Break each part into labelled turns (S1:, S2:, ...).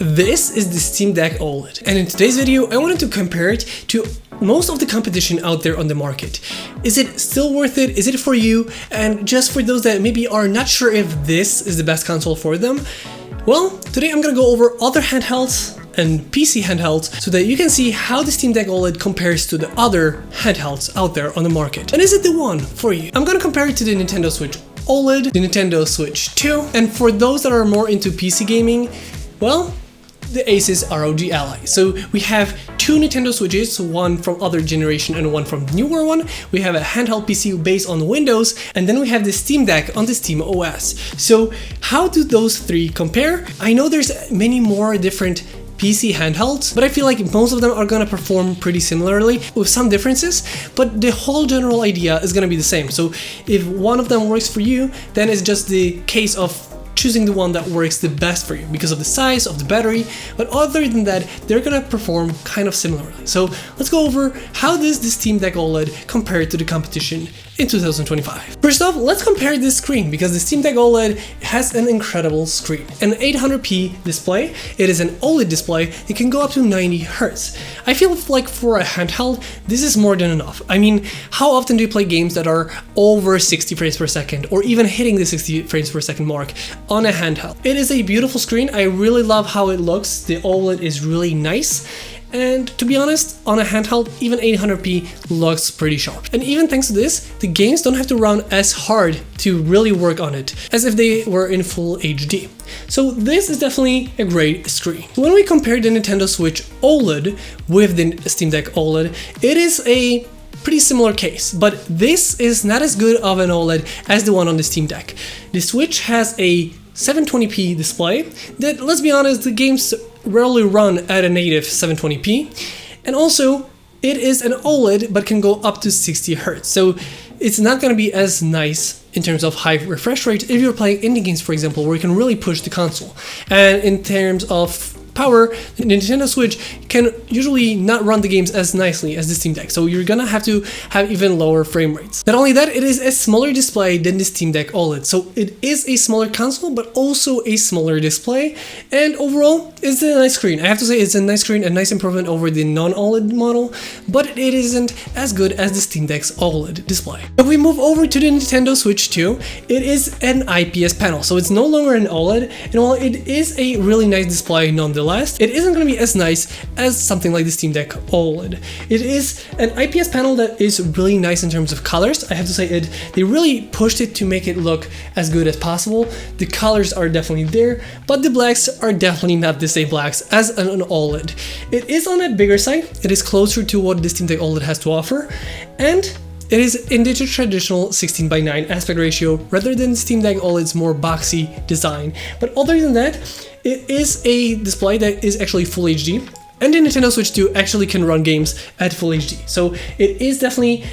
S1: This is the Steam Deck OLED, and in today's video I wanted to compare it to most of the competition out there on the market. Is it still worth it? Is it for you? And just for those that maybe are not sure if this is the best console for them, well, today I'm gonna go over other handhelds and PC handhelds so that you can see how the Steam Deck OLED compares to the other handhelds out there on the market. And is it the one for you? I'm gonna compare it to the Nintendo Switch OLED, the Nintendo Switch 2, and for those that are more into PC gaming, well, the Asus ROG Ally. So we have two Nintendo Switches, one from other generation and one from newer one. We have a handheld PC based on Windows, and then we have the Steam Deck on the Steam OS. So how do those three compare? I know there's many more different PC handhelds, but I feel like most of them are gonna perform pretty similarly with some differences, but the whole general idea is gonna be the same. So if one of them works for you, then it's just the case of choosing the one that works the best for you because of the size of the battery, but other than that, they're gonna perform kind of similarly. So let's go over how does the Steam Deck OLED compare to the competition in 2025. First off, let's compare this screen because the Steam Deck OLED has an incredible screen. An 800p display, it is an OLED display, it can go up to 90 Hz. I feel like for a handheld, this is more than enough. I mean, how often do you play games that are over 60 frames per second or even hitting the 60 frames per second mark on a handheld? It is a beautiful screen, I really love how it looks, the OLED is really nice. And to be honest, on a handheld, even 800p looks pretty sharp. And even thanks to this, the games don't have to run as hard to really work on it as if they were in full HD. So this is definitely a great screen. When we compare the Nintendo Switch OLED with the Steam Deck OLED, it is a pretty similar case, but this is not as good of an OLED as the one on the Steam Deck. The Switch has a 720p display that, let's be honest, the games rarely run at a native 720p, and also it is an OLED but can go up to 60 Hz, so it's not going to be as nice in terms of high refresh rate if you're playing indie games, for example, where you can really push the console. And in terms of power, the Nintendo Switch can usually not run the games as nicely as the Steam Deck, so you're gonna have to have even lower frame rates. Not only that, it is a smaller display than the Steam Deck OLED, so it is a smaller console but also a smaller display, and overall it's a nice screen. I have to say it's a nice screen, a nice improvement over the non-OLED model, but it isn't as good as the Steam Deck's OLED display. If we move over to the Nintendo Switch 2, it is an IPS panel, so it's no longer an OLED, and while it is a really nice display nonetheless, it isn't going to be as nice as something like the Steam Deck OLED. It is an IPS panel that is really nice in terms of colors. I have to say they really pushed it to make it look as good as possible. The colors are definitely there, but the blacks are definitely not the same blacks as an OLED. It is on a bigger side, it is closer to what the Steam Deck OLED has to offer, and it is in the traditional 16:9 aspect ratio rather than Steam Deck OLED's more boxy design. But other than that, it is a display that is actually full HD, and the Nintendo Switch 2 actually can run games at full HD. So it is definitely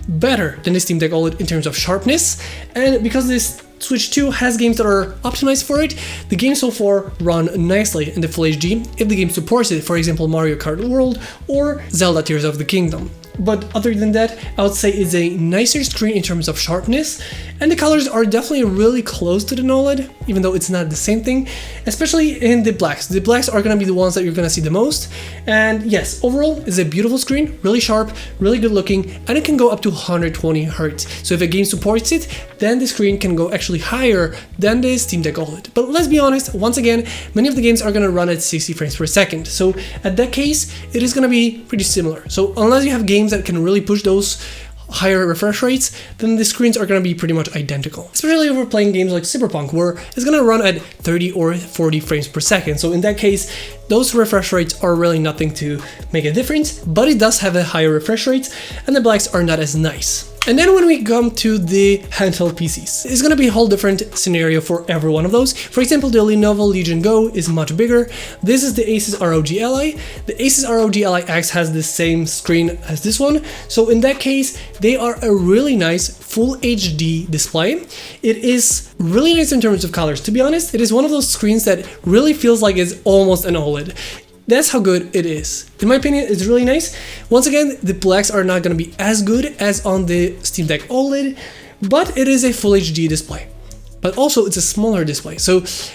S1: better than the Steam Deck OLED in terms of sharpness, and because this Switch 2 has games that are optimized for it, the games so far run nicely in the full HD if the game supports it, for example Mario Kart World or Zelda Tears of the Kingdom. But other than that, I would say it's a nicer screen in terms of sharpness, and the colors are definitely really close to the OLED, even though it's not the same thing, especially in the blacks. The blacks are gonna be the ones that you're gonna see the most, and yes, overall, it's a beautiful screen, really sharp, really good looking, and it can go up to 120 Hz. So if a game supports it, then the screen can go actually higher than the Steam Deck OLED. But let's be honest, once again, many of the games are gonna run at 60 frames per second, so at that case, it is gonna be pretty similar. So unless you have games that can really push those higher refresh rates, then the screens are going to be pretty much identical. Especially if we're playing games like Cyberpunk, where it's going to run at 30 or 40 frames per second. So in that case, those refresh rates are really nothing to make a difference, but it does have a higher refresh rate, and the blacks are not as nice. And then when we come to the handheld PCs, it's going to be a whole different scenario for every one of those. For example, the Lenovo Legion Go is much bigger. This is the Asus ROG Ally. The Asus ROG Ally X has the same screen as this one. So in that case, they are a really nice full HD display. It is really nice in terms of colors. To be honest, it is one of those screens that really feels like it's almost an OLED. That's how good it is. In my opinion, it's really nice. Once again, the blacks are not going to be as good as on the Steam Deck OLED, but it is a full HD display. but also it's a smaller display. So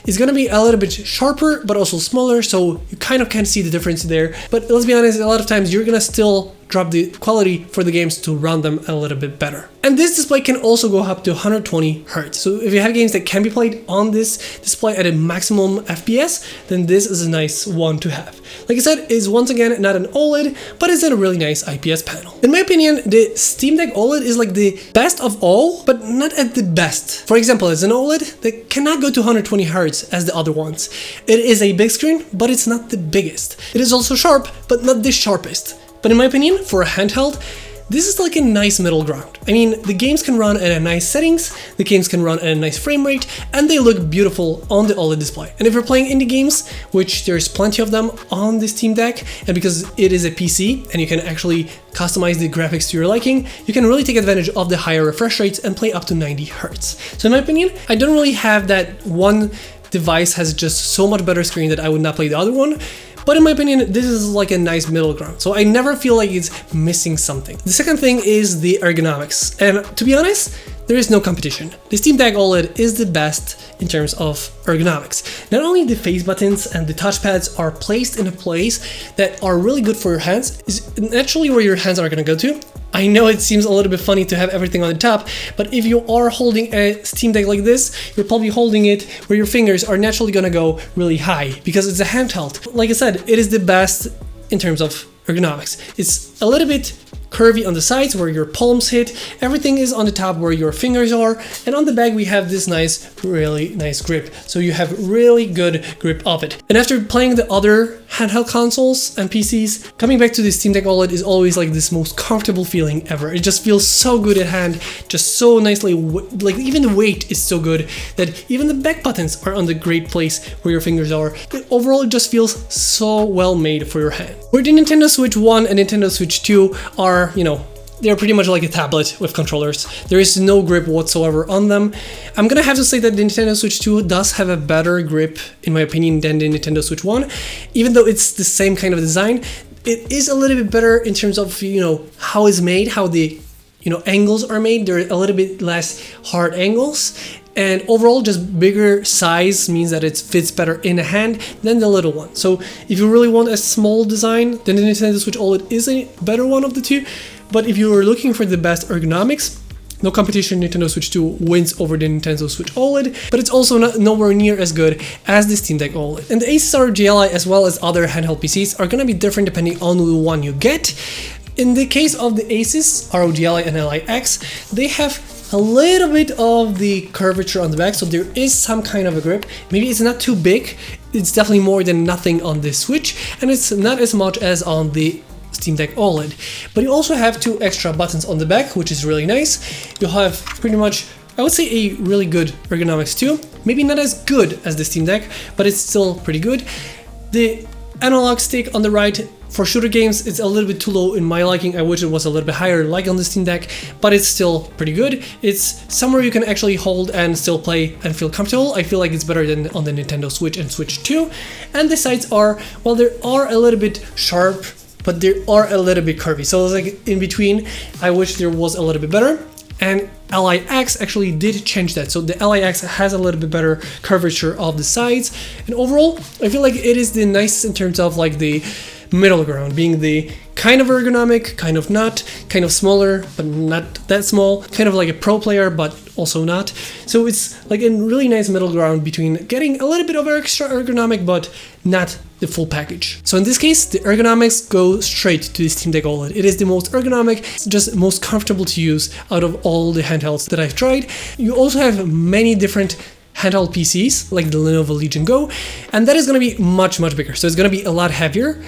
S1: it's gonna be a little bit sharper, but also smaller, so you kind of can see the difference there. But let's be honest, a lot of times you're gonna still drop the quality for the games to run them a little bit better. And this display can also go up to 120 Hz. So if you have games that can be played on this display at a maximum FPS, then this is a nice one to have. Like I said, it's once again not an OLED, but it's a really nice IPS panel. In my opinion, the Steam Deck OLED is like the best of all, but not at the best. For example, it's an OLED that cannot go to 120 Hz as the other ones. It is a big screen, but it's not the biggest. It is also sharp, but not the sharpest. But in my opinion, for a handheld, this is like a nice middle ground. I mean, the games can run at a nice settings, the games can run at a nice frame rate, and they look beautiful on the OLED display. And if you're playing indie games, which there's plenty of them on the Steam Deck, and because it is a PC and you can actually customize the graphics to your liking, you can really take advantage of the higher refresh rates and play up to 90 Hz. So in my opinion, I don't really have that one device has just so much better screen that I would not play the other one. But in my opinion, this is like a nice middle ground, so I never feel like it's missing something. The second thing is the ergonomics, and to be honest, there is no competition. The Steam Deck OLED is the best in terms of ergonomics. Not only the face buttons and the touchpads are placed in a place that are really good for your hands, is naturally where your hands are gonna go to. I know it seems a little bit funny to have everything on the top, but if you are holding a Steam Deck like this, you're probably holding it where your fingers are naturally gonna go really high because it's a handheld. Like I said, it is the best in terms of ergonomics. It's a little bit curvy on the sides where your palms hit, everything is on the top where your fingers are, and on the back we have this really nice grip, so you have really good grip of it. And after playing the other handheld consoles and PCs, coming back to the Steam Deck OLED is always like this most comfortable feeling ever. It just feels so good at hand, just so nicely, like even the weight is so good that even the back buttons are on the great place where your fingers are. Overall, it just feels so well made for your hand. Where the Nintendo Switch 1 and Nintendo Switch 2 are, they're pretty much like a tablet with controllers. There is no grip whatsoever on them. I'm gonna have to say that the Nintendo Switch 2 does have a better grip, in my opinion, than the Nintendo Switch 1. Even though it's the same kind of design, it is a little bit better in terms of, how it's made, how the, angles are made. They're a little bit less hard angles. And overall, just bigger size means that it fits better in a hand than the little one. So if you really want a small design, then the Nintendo Switch OLED is a better one of the two. But if you are looking for the best ergonomics, no competition, Nintendo Switch 2 wins over the Nintendo Switch OLED, but it's also nowhere near as good as the Steam Deck OLED. And the Asus ROG Ally, as well as other handheld PCs, are gonna be different depending on the one you get. In the case of the Asus ROG Ally and Ally X, they have a little bit of the curvature on the back, so there is some kind of a grip. Maybe it's not too big, it's definitely more than nothing on this Switch, and it's not as much as on the Steam Deck OLED. But you also have 2 extra buttons on the back, which is really nice. You have pretty much, I would say, a really good ergonomics too. Maybe not as good as the Steam Deck, but it's still pretty good. The analog stick on the right, for shooter games, it's a little bit too low in my liking. I wish it was a little bit higher like on the Steam Deck, but it's still pretty good. It's somewhere you can actually hold and still play and feel comfortable. I feel like it's better than on the Nintendo Switch and Switch 2. And the sides are, well, they are a little bit sharp, but they are a little bit curvy. So it's like in between. I wish there was a little bit better. And Ally X actually did change that. So the Ally X has a little bit better curvature of the sides. And overall, I feel like it is the nicest in terms of like the middle ground, being the kind of ergonomic, kind of not, kind of smaller, but not that small, kind of like a pro player, but also not. So it's like a really nice middle ground between getting a little bit of extra ergonomic, but not the full package. So in this case, the ergonomics go straight to the Steam Deck OLED. It is the most ergonomic, it's just most comfortable to use out of all the handhelds that I've tried. You also have many different handheld PCs, like the Lenovo Legion Go, and that is going to be much bigger. So it's going to be a lot heavier,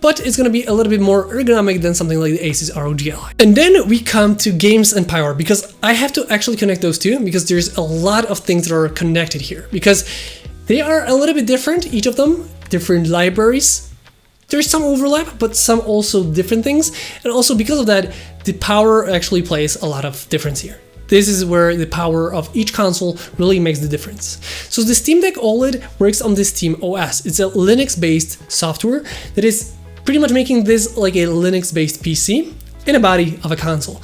S1: but it's going to be a little bit more ergonomic than something like the Asus ROG Ally. And then we come to games and power, because I have to actually connect those two, because there's a lot of things that are connected here, because they are a little bit different, each of them, different libraries. There's some overlap, but some also different things, and also because of that, the power actually plays a lot of difference here. This is where the power of each console really makes the difference. So the Steam Deck OLED works on the Steam OS. It's a Linux-based software that is pretty much making this like a Linux-based PC in a body of a console.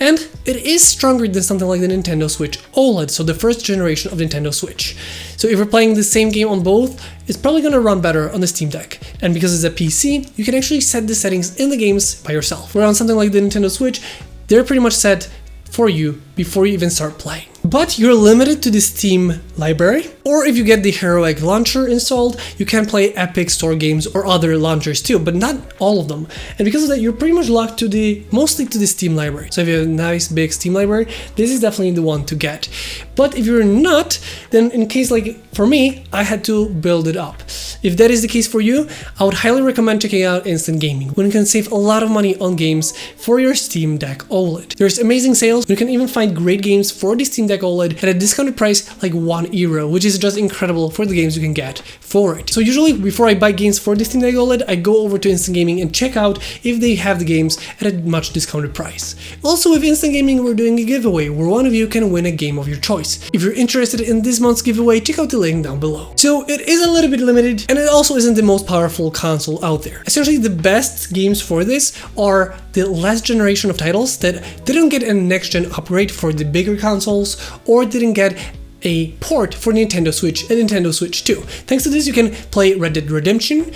S1: And it is stronger than something like the Nintendo Switch OLED, so the first generation of Nintendo Switch. So if you're playing the same game on both, it's probably going to run better on the Steam Deck. And because it's a PC, you can actually set the settings in the games by yourself. Where on something like the Nintendo Switch, they're pretty much set for you before you even start playing. But you're limited to the Steam library, or if you get the Heroic launcher installed, you can play Epic Store games or other launchers too, but not all of them. And because of that, you're pretty much locked to mostly to the Steam library. So if you have a nice big Steam library, this is definitely the one to get. But if you're not, then in case like for me, I had to build it up. If that is the case for you, I would highly recommend checking out Instant Gaming, when you can save a lot of money on games for your Steam Deck OLED. There's amazing sales, you can even find great games for the Steam Deck OLED at a discounted price like €1, which is just incredible for the games you can get for it. So usually before I buy games for the Steam Deck OLED, I go over to Instant Gaming and check out if they have the games at a much discounted price. Also with Instant Gaming, we're doing a giveaway where one of you can win a game of your choice. If you're interested in this month's giveaway, check out the link down below. So it is a little bit limited, and it also isn't the most powerful console out there. Essentially the best games for this are the last generation of titles that didn't get a next-gen upgrade for the bigger consoles or didn't get a port for Nintendo Switch and Nintendo Switch 2. Thanks to this, you can play Red Dead Redemption,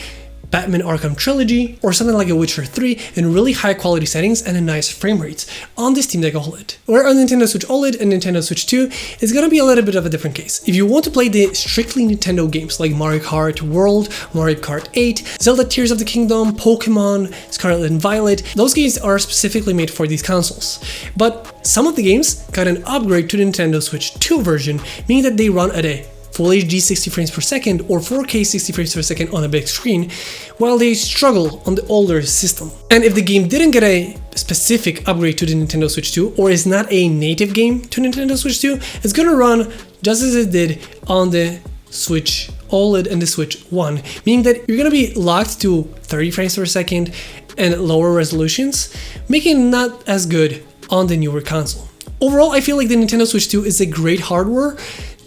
S1: Batman Arkham Trilogy, or something like a Witcher 3 in really high quality settings and a nice frame rates on the Steam Deck OLED. Where on Nintendo Switch OLED and Nintendo Switch 2, it's gonna be a little bit of a different case. If you want to play the strictly Nintendo games like Mario Kart World, Mario Kart 8, Zelda Tears of the Kingdom, Pokemon, Scarlet and Violet, those games are specifically made for these consoles. But some of the games got an upgrade to the Nintendo Switch 2 version, meaning that they run at a Full HD 60 frames per second or 4K 60 frames per second on a big screen, while they struggle on the older system. And if the game didn't get a specific upgrade to the Nintendo Switch 2 or is not a native game to Nintendo Switch 2, it's gonna run just as it did on the Switch OLED and the Switch 1, meaning that you're gonna be locked to 30 frames per second and lower resolutions, making it not as good on the newer console. Overall, I feel like the Nintendo Switch 2 is a great hardware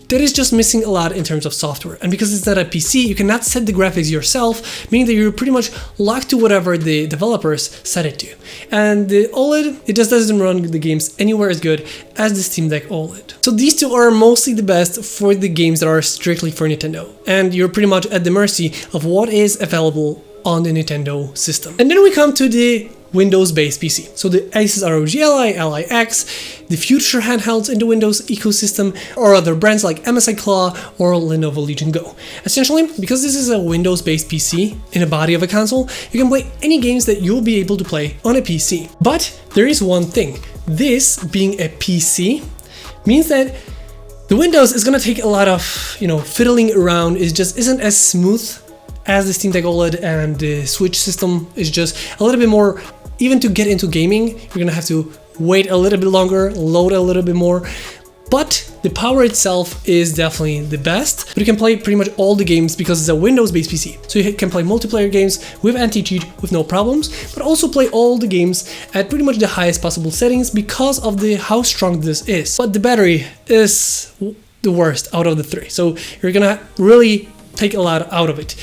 S1: that is just missing a lot in terms of software. And because it's not a PC, you cannot set the graphics yourself, meaning that you're pretty much locked to whatever the developers set it to. And the OLED, it just doesn't run the games anywhere as good as the Steam Deck OLED. So these two are mostly the best for the games that are strictly for Nintendo. And you're pretty much at the mercy of what is available on the Nintendo system. And then we come to the Windows-based PC. So the Asus ROG Ally, Ally X, the future handhelds in the Windows ecosystem, or other brands like MSI Claw or Lenovo Legion Go. Essentially, because this is a Windows-based PC in the body of a console, you can play any games that you'll be able to play on a PC. But there is one thing. This, being a PC, means that the Windows is gonna take a lot of, fiddling around. It just isn't as smooth as the Steam Deck OLED, and the Switch system is just a little bit more. Even to get into gaming, you're gonna have to wait a little bit longer, load a little bit more, but the power itself is definitely the best. But you can play pretty much all the games because it's a Windows-based PC. So you can play multiplayer games with anti-cheat with no problems, but also play all the games at pretty much the highest possible settings because of how strong this is. But the battery is the worst out of the three, so you're gonna really take a lot out of it.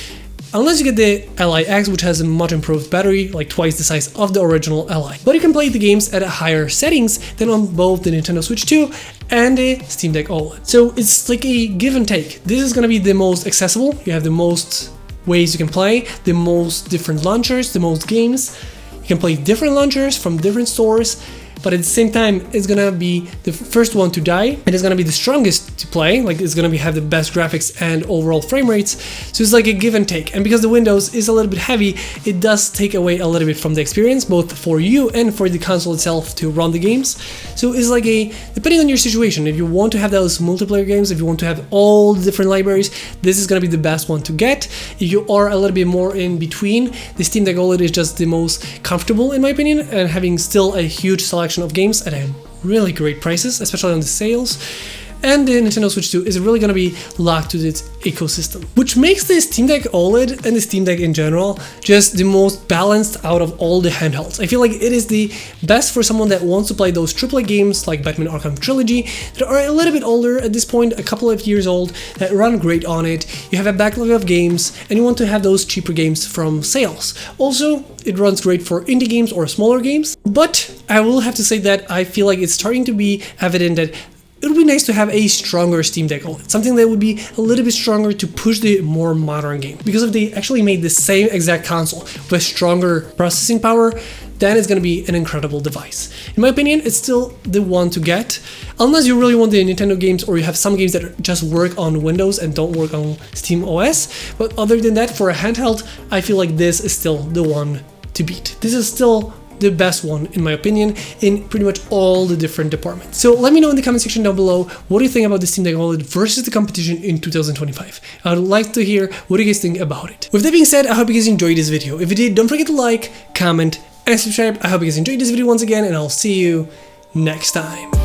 S1: Unless you get the Ally X, which has a much improved battery, like twice the size of the original Ally. But you can play the games at higher settings than on both the Nintendo Switch 2 and the Steam Deck OLED. So it's like a give and take. This is gonna be the most accessible. You have the most ways you can play, the most different launchers, the most games. You can play different launchers from different stores, but at the same time, it's gonna be the first one to die, and it's gonna be the strongest to play. Like, it's gonna have the best graphics and overall frame rates. So it's like a give and take. And because the Windows is a little bit heavy, it does take away a little bit from the experience, both for you and for the console itself to run the games. So it's like depending on your situation, if you want to have those multiplayer games, if you want to have all the different libraries, this is gonna be the best one to get. If you are a little bit more in between, the Steam Deck OLED is just the most comfortable in my opinion, and having still a huge selection of games at a really great prices, especially on the sales. and the Nintendo Switch 2 is really going to be locked to its ecosystem, which makes the Steam Deck OLED and the Steam Deck in general just the most balanced out of all the handhelds. I feel like it is the best for someone that wants to play those AAA games like Batman Arkham Trilogy that are a little bit older at this point, a couple of years old, that run great on it. You have a backlog of games and you want to have those cheaper games from sales. Also, it runs great for indie games or smaller games, but I will have to say that I feel like it's starting to be evident that it would be nice to have a stronger Steam Deck OLED, something that would be a little bit stronger to push the more modern game. Because if they actually made the same exact console with stronger processing power, then it's going to be an incredible device. In my opinion, it's still the one to get, unless you really want the Nintendo games or you have some games that just work on Windows and don't work on Steam OS. But other than that, for a handheld, I feel like this is still the one to beat. This is still the best one, in my opinion, in pretty much all the different departments. So let me know in the comment section down below, what do you think about the Steam Deck OLED versus the competition in 2025? I would like to hear what you guys think about it. With that being said, I hope you guys enjoyed this video. If you did, don't forget to like, comment, and subscribe. I hope you guys enjoyed this video once again, and I'll see you next time.